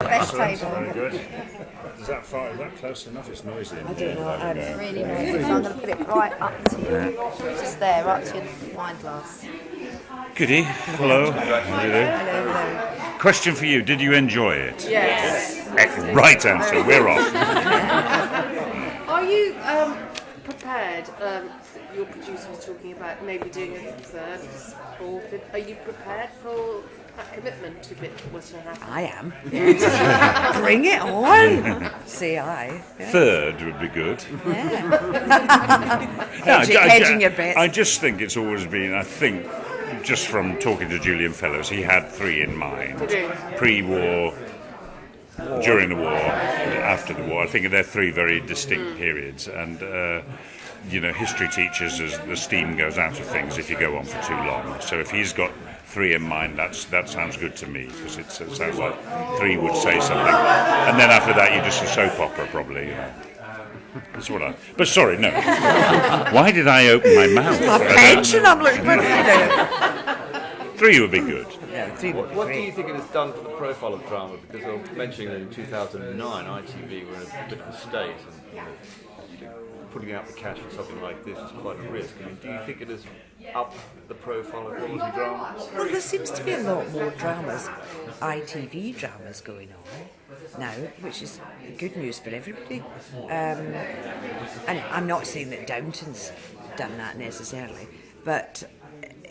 Best Very table. good. Is that far? Is that close enough? It's noisy. I don't know. It's really noisy. So I'm going to put it right up to you. Just there, up to your wine glass. Goody. Hello. How do you do? Hello. Question for you: did you enjoy it? Yes. Right answer. We're off. Are you prepared? Your producer was talking about maybe doing a third, fourth. Are you prepared for that commitment if it was to happen? I am. Bring it on. Say I. Yeah. Third would be good. Yeah. Hedging your bets. I just think it's always been. I think just from talking to Julian Fellows, he had three in mind: pre-war, during the war, after the war. I think they're three very distinct periods, and history teaches us the steam goes out of things if you go on for too long. So if he's got three in mind, that sounds good to me, because it sounds like three would say something, and then after that you just a soap opera probably. That's what I. But sorry, no. Why did I open my mouth? My pension, I'm looking for. Three would be good. Yeah, three would be What do great. you think it has done for the profile of drama? Because I was mentioning that in 2009, ITV were in a bit of a state, and putting out the cash for something like this is quite a risk. I mean, do you think it has upped the profile of quality drama? Well, there seems to be a lot more dramas, ITV dramas going on now, which is good news for everybody. And I'm not saying that Downton's done that necessarily, but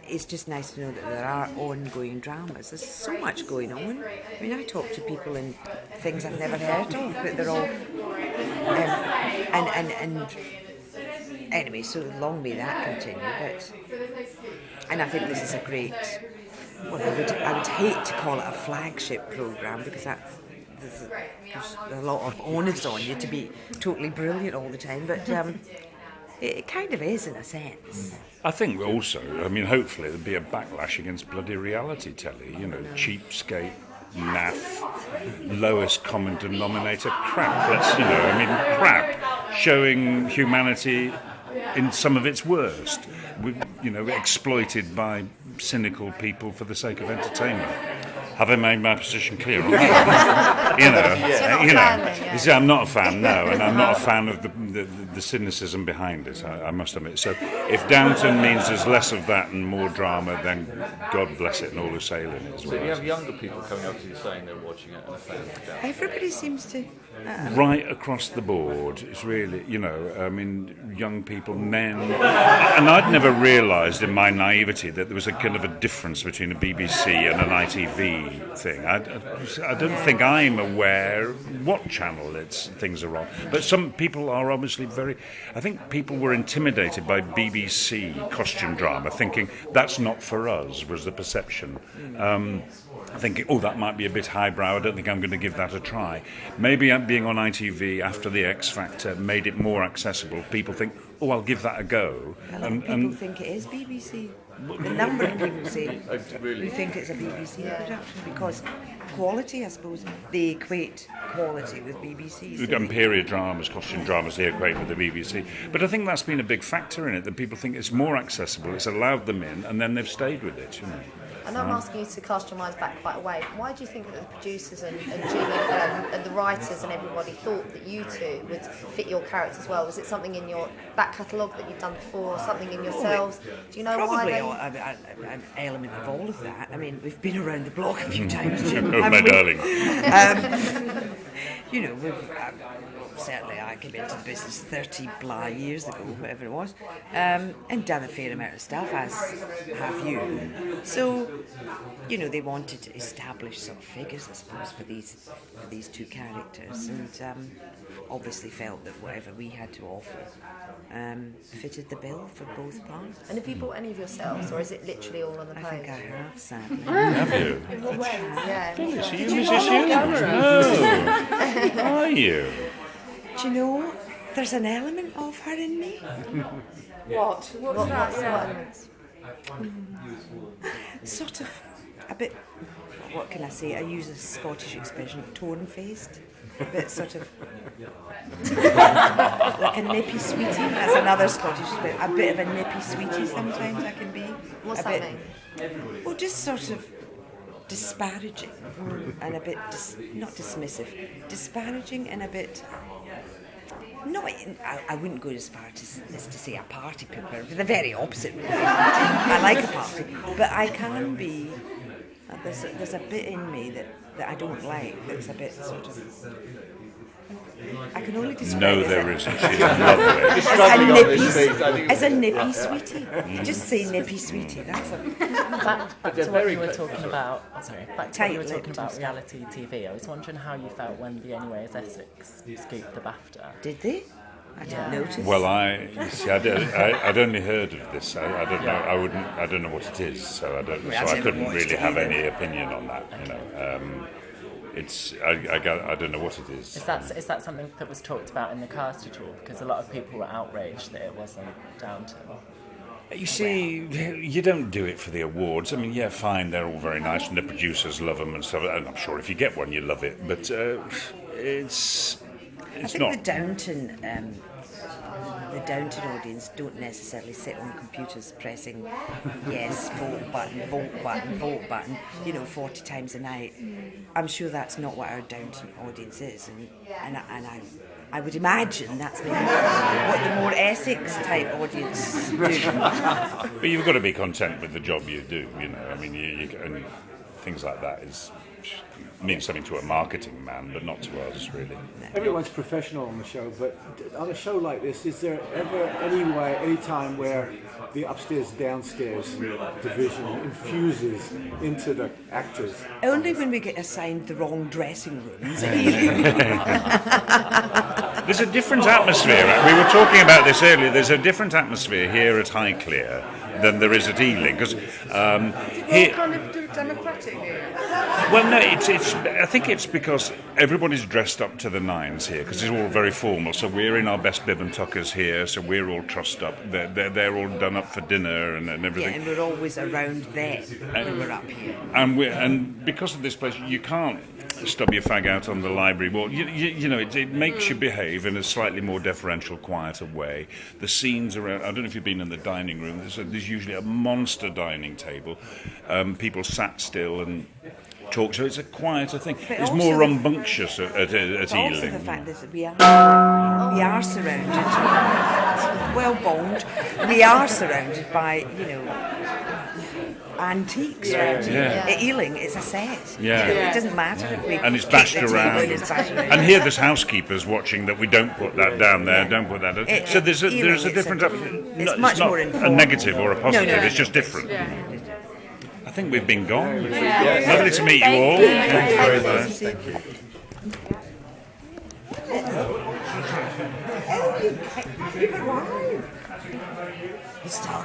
it's just nice to know that there are ongoing dramas. There's so much going on. I mean, I talk to people in things I've never heard of, but they're all and anyway. So long may that continue. And I think this is a great. Well, I would hate to call it a flagship programme, because there's a lot of onus on you to be totally brilliant all the time, but it kind of is in a sense. I think also, hopefully there'll be a backlash against bloody reality telly, cheapskate, naff, lowest common denominator crap. Crap showing humanity in some of its worst, exploited by cynical people for the sake of entertainment. Have I made my position clear? You see, I'm not a fan, no, and I'm not a fan of the cynicism behind it, I must admit. So if Downton means there's less of that and more drama, then God bless it and all who sail in it as well. So you have younger people coming up to you saying they're watching it and a fan of Downton. Everybody seems to. Right across the board, it's really, young people, men, and I'd never realised in my naivety that there was a kind of a difference between a BBC and an ITV thing. I don't think I'm aware what channel things are on, but some people are obviously I think people were intimidated by BBC costume drama, thinking that's not for us, was the perception. Thinking, that might be a bit highbrow, I don't think I'm going to give that a try. Maybe being on ITV after the X Factor made it more accessible. People think, I'll give that a go. A lot of people think it is BBC. The number of people say who think it's a BBC production, because quality, I suppose, they equate quality with BBC. We've done period dramas, costume dramas, they equate with the BBC. But I think that's been a big factor in it, that people think it's more accessible, it's allowed them in, and then they've stayed with it, And I'm asking you to cast your minds back quite a way. Why do you think that the producers and Julian and the writers and everybody thought that you two would fit your characters well? Was it something in your back catalogue that you've done before, or something in yourselves? Do you know probably why an element of all of that. I mean, we've been around the block a few times, Jim. My darling. Certainly I came into the business 30 years ago, whatever it was, and done a fair amount of stuff, as have you. So, they wanted to establish sort of figures, I suppose, for these two characters, and obviously felt that whatever we had to offer fitted the bill for both parts. And have you bought any of yourselves, or is it literally all on the page? I think I have, sadly. Have you? In what way? Yeah. Phyllis, are you a musician? No. Are you? Do you know, there's an element of her in me. What? What's that? What elements? Sort of a bit, what can I say? I use a Scottish expression, tone-faced. A bit sort of like a nippy sweetie. That's another Scottish expression. A bit of a nippy sweetie sometimes I can be. What's that mean? Well, just sort of disparaging and a bit not dismissive, disparaging and a bit. I wouldn't go as far as to say a party pooper. The very opposite. Really. I like a party, but I can be. There's a bit in me that I don't like. That's a bit sort of. I can only describe No, it there as isn't. She's lovely. Struggling on this thing, I think as a nippy sweetie. Just say nippy sweetie. That's a. Back to what you were talking about. Sorry, back to what you were talking Tight-lipped about reality TV. I was wondering how you felt when The Only Way Is Essex scooped the BAFTA. Did they? I didn't notice. Well, I'd only heard of this. I don't know. I don't know what it is, so I don't. Well, So I've I couldn't never watched really it have either. any opinion on that. You know, I don't know what it is. Is that something that was talked about in the cast at all? Because a lot of people were outraged that it wasn't Downton. You see, you don't do it for the awards. I mean, yeah, fine, they're all very nice, and the producers love them and stuff. And I'm sure if you get one, you love it. But it's I think not. the Downton audience don't necessarily sit on computers pressing yes, vote button, 40 times a night. I'm sure that's not what our Downton audience is, and I would imagine that's maybe what the more Essex type audience do. But you've got to be content with the job you do. You know, I mean, and things like that means something to a marketing man, but not to us, really. Everyone's professional on the show, but on a show like this, is there ever any time where the upstairs-downstairs division infuses into the actors? Only when we get assigned the wrong dressing rooms. There's a different atmosphere. We were talking about this earlier. There's a different atmosphere here at Highclere than there is at Ealing, because here. Kind of democratic here. Well, no, I think it's because everybody's dressed up to the nines here, because it's all very formal. So we're in our best bib and tuckers here, so we're all trussed up. They're all done up for dinner and Yeah, everything. and we're always around there when we're up here. And because of this place, you can't stub your fag out on the library wall. You know, it makes you behave in a slightly more deferential, quieter way. The scenes around, I don't know if you've been in the dining room, there's usually a monster dining table. People sat still and talk, so it's a quieter thing. But It's also more the- rambunctious at Also Ealing. the fact that we are surrounded, well bonged, we are surrounded by, antiques around here. Yeah. At Ealing, it's a set. Yeah. It doesn't matter if we And it's kick bashed the table around. and it's bashed around. And here there's housekeepers watching that we don't put that down there, don't put that. So there's a different. It's much not more a informal. negative or a positive. No. It's just different. Yeah. I think we've been gone. Lovely to meet you all. Thank you very much. Thank you. You've arrived.